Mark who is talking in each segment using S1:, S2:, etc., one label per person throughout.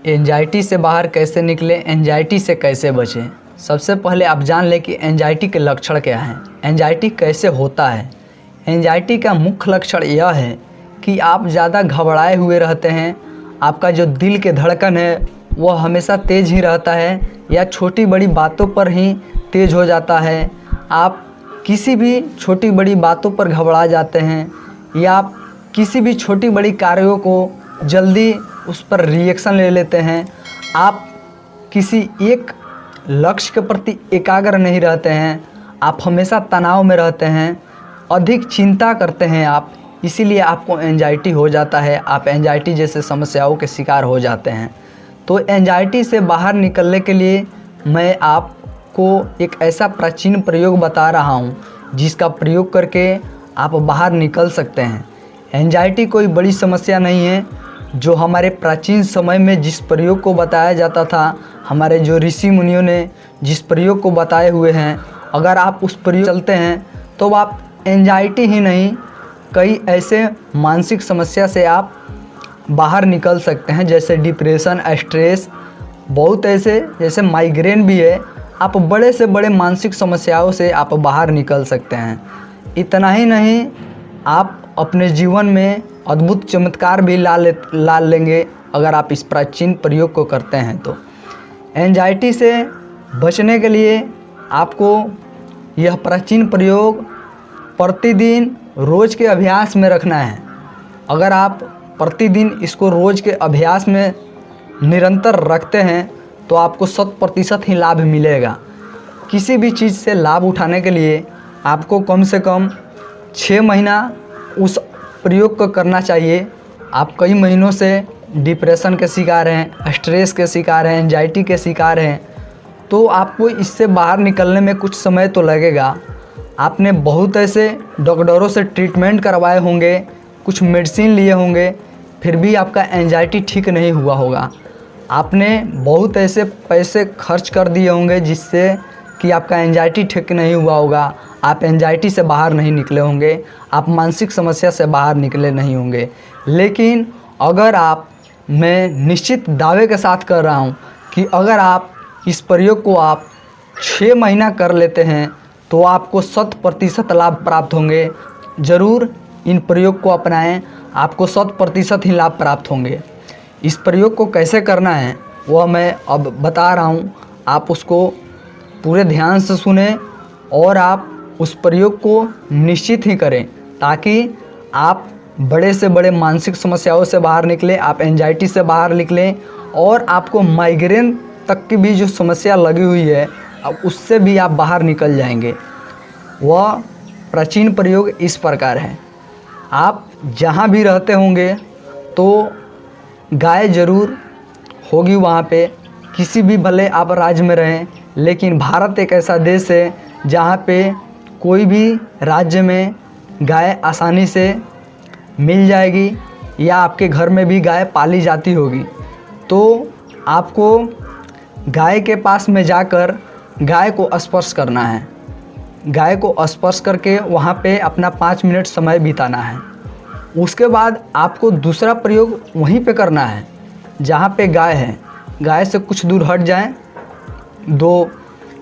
S1: Anxiety से बाहर कैसे निकलें, एंजाइटी से कैसे बचें। सबसे पहले आप जान लें कि एंजाइटी के लक्षण क्या हैं, एंजाइटी कैसे होता है। एंजाइटी का मुख्य लक्षण यह है कि आप ज़्यादा घबराए हुए रहते हैं, आपका जो दिल के धड़कन है वह हमेशा तेज़ ही रहता है या छोटी बड़ी बातों पर ही तेज़ हो जाता है। आप किसी भी छोटी बड़ी बातों पर घबरा जाते हैं या आप किसी भी छोटी बड़ी कार्यों को जल्दी उस पर रिएक्शन ले लेते हैं। आप किसी एक लक्ष्य के प्रति एकाग्र नहीं रहते हैं, आप हमेशा तनाव में रहते हैं, अधिक चिंता करते हैं आप, इसीलिए आपको एंजाइटी हो जाता है, आप एंजाइटी जैसे समस्याओं के शिकार हो जाते हैं। तो एंजाइटी से बाहर निकलने के लिए मैं आपको एक ऐसा प्राचीन प्रयोग बता रहा हूँ जिसका प्रयोग करके आप बाहर निकल सकते हैं। एंजाइटी कोई बड़ी समस्या नहीं है। जो हमारे प्राचीन समय में जिस प्रयोग को बताया जाता था, हमारे जो ऋषि मुनियों ने जिस प्रयोग को बताए हुए हैं, अगर आप उस प्रयोग चलते हैं तो आप एंजाइटी ही नहीं कई ऐसे मानसिक समस्या से आप बाहर निकल सकते हैं, जैसे डिप्रेशन, स्ट्रेस, बहुत ऐसे जैसे माइग्रेन भी है। आप बड़े से बड़े मानसिक समस्याओं से आप बाहर निकल सकते हैं। इतना ही नहीं, आप अपने जीवन में अद्भुत चमत्कार भी ला लेंगे अगर आप इस प्राचीन प्रयोग को करते हैं। तो एंजाइटी से बचने के लिए आपको यह प्राचीन प्रयोग प्रतिदिन रोज़ के अभ्यास में रखना है। अगर आप प्रतिदिन इसको रोज़ के अभ्यास में निरंतर रखते हैं तो आपको 100% ही लाभ मिलेगा। किसी भी चीज़ से लाभ उठाने के लिए आपको कम से कम 6 महीना उस प्रयोग को करना चाहिए। आप कई महीनों से डिप्रेशन के शिकार हैं, स्ट्रेस के शिकार हैं, एंजाइटी के शिकार हैं, तो आपको इससे बाहर निकलने में कुछ समय तो लगेगा। आपने बहुत ऐसे डॉक्टरों से ट्रीटमेंट करवाए होंगे, कुछ मेडिसिन लिए होंगे, फिर भी आपका एंजाइटी ठीक नहीं हुआ होगा। आपने बहुत ऐसे पैसे खर्च कर दिए होंगे जिससे कि आपका एंजाइटी ठीक नहीं हुआ होगा। आप एंजाइटी से बाहर नहीं निकले होंगे, आप मानसिक समस्या से बाहर निकले नहीं होंगे। लेकिन अगर मैं निश्चित दावे के साथ कर रहा हूँ कि अगर आप इस प्रयोग को आप 6 महीना कर लेते हैं तो आपको 100% लाभ प्राप्त होंगे। ज़रूर इन प्रयोग को अपनाएं, आपको 100% ही लाभ प्राप्त होंगे। इस प्रयोग को कैसे करना है वह मैं अब बता रहा हूँ, आप उसको पूरे ध्यान से सुने और आप उस प्रयोग को निश्चित ही करें ताकि आप बड़े से बड़े मानसिक समस्याओं से बाहर निकलें, आप एंजाइटी से बाहर निकलें और आपको माइग्रेन तक की भी जो समस्या लगी हुई है अब उससे भी आप बाहर निकल जाएंगे। वह प्राचीन प्रयोग इस प्रकार है। आप जहाँ भी रहते होंगे तो गाय ज़रूर होगी वहाँ पे, किसी भी भले आप राज्य में रहें, लेकिन भारत एक ऐसा देश है जहाँ पे कोई भी राज्य में गाय आसानी से मिल जाएगी या आपके घर में भी गाय पाली जाती होगी। तो आपको गाय के पास में जाकर गाय को स्पर्श करना है, गाय को स्पर्श करके वहाँ पे अपना 5 मिनट समय बिताना है। उसके बाद आपको दूसरा प्रयोग वहीं पे करना है जहाँ पे गाय है। गाय से कुछ दूर हट जाएं, 2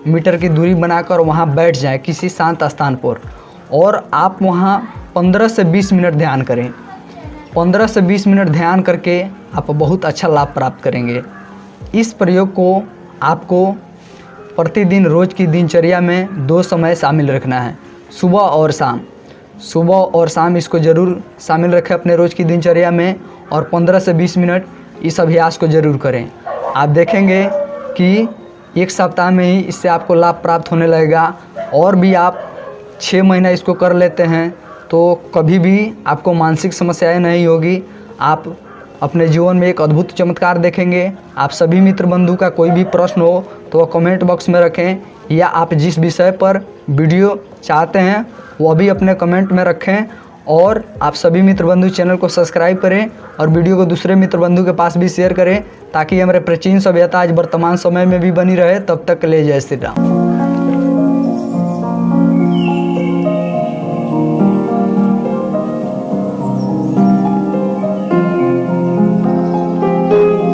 S1: मीटर की दूरी बनाकर वहाँ बैठ जाएं किसी शांत स्थान पर और आप वहाँ 15 से 20 मिनट ध्यान करें। 15 से 20 मिनट ध्यान करके आप बहुत अच्छा लाभ प्राप्त करेंगे। इस प्रयोग को आपको प्रतिदिन रोज़ की दिनचर्या में 2 समय शामिल रखना है, सुबह और शाम। सुबह और शाम इसको ज़रूर शामिल रखें अपने रोज़ की दिनचर्या में और 15 से 20 मिनट इस अभ्यास को ज़रूर करें। आप देखेंगे कि 1 सप्ताह में ही इससे आपको लाभ प्राप्त होने लगेगा। और भी आप 6 महीना इसको कर लेते हैं तो कभी भी आपको मानसिक समस्याएं नहीं होगी। आप अपने जीवन में एक अद्भुत चमत्कार देखेंगे। आप सभी मित्र बंधु का कोई भी प्रश्न हो तो वह कमेंट बॉक्स में रखें या आप जिस विषय पर वीडियो चाहते हैं वह भी अपने कमेंट में रखें। और आप सभी मित्र बंधु चैनल को सब्सक्राइब करें और वीडियो को दूसरे मित्र बंधु के पास भी शेयर करें ताकि हमारे प्राचीन सभ्यता आज वर्तमान समय में भी बनी रहे। तब तक के लिए जय श्री राम।